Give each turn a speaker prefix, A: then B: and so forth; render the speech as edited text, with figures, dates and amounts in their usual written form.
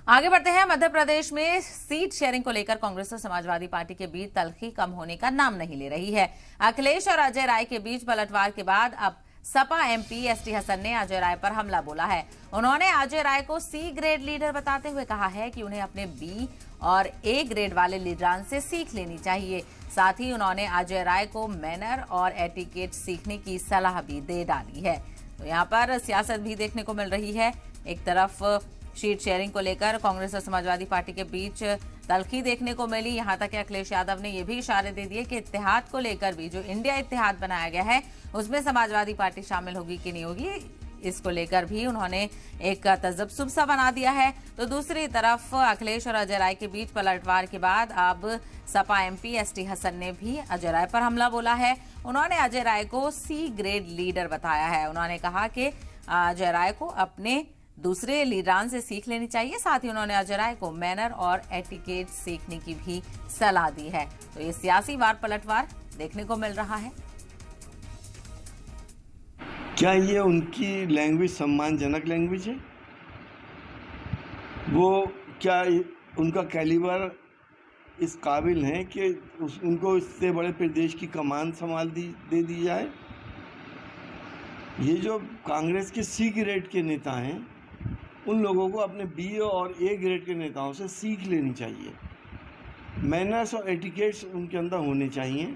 A: आगे बढ़ते हैं। मध्य प्रदेश में सीट शेयरिंग को लेकर कांग्रेस और समाजवादी पार्टी के बीच तल्खी कम होने का नाम नहीं ले रही है। अखिलेश और अजय राय के बीच पलटवार के बाद अब सपा एमपी एसटी हसन ने अजय राय पर हमला बोला है। उन्होंने अजय राय को सी ग्रेड लीडर बताते हुए कहा है कि उन्हें अपने बी और ए ग्रेड वाले लीडरान से सीख लेनी चाहिए। साथ ही उन्होंने अजय राय को मैनर और एटिकेट सीखने की सलाह भी दे डाली है। तो यहाँ पर सियासत भी देखने को मिल रही है। एक तरफ सीट शेयरिंग को लेकर कांग्रेस और समाजवादी पार्टी के बीच तल्खी देखने को मिली। यहां तक कि अखिलेश यादव ने यह भी इशारे दे दिए कि इत्तेहाद को लेकर भी, जो इंडिया इत्तेहाद बनाया गया है, उसमें समाजवादी पार्टी शामिल होगी कि नहीं होगी, इसको लेकर भी उन्होंने एक तजब्सुब सा बना दिया है। तो दूसरी तरफ अखिलेश और अजय राय के बीच पलटवार के बाद अब सपा एमपी एसटी हसन ने भी अजय राय पर हमला बोला है। उन्होंने अजय राय को सी ग्रेड लीडर बताया है। उन्होंने कहा कि अजय राय को अपने दूसरे लीडरान से सीख लेनी चाहिए। साथ ही उन्होंने अजय राय को मैनर और एटिकेट सीखने की भी सलाह दी है। तो ये सियासी वार पलटवार देखने को मिल रहा है।
B: क्या ये उनकी लैंग्वेज सम्मानजनक लैंग्वेज है? वो क्या उनका कैलिबर इस काबिल है कि उनको इससे बड़े प्रदेश की कमान दे दी जाए? ये जो कांग्रेस के सी ग्रेड के नेता हैं, उन लोगों को अपने बी और ए ग्रेड के नेताओं से सीख लेनी चाहिए। मैनर्स और एटिकेट्स उनके अंदर होने चाहिए।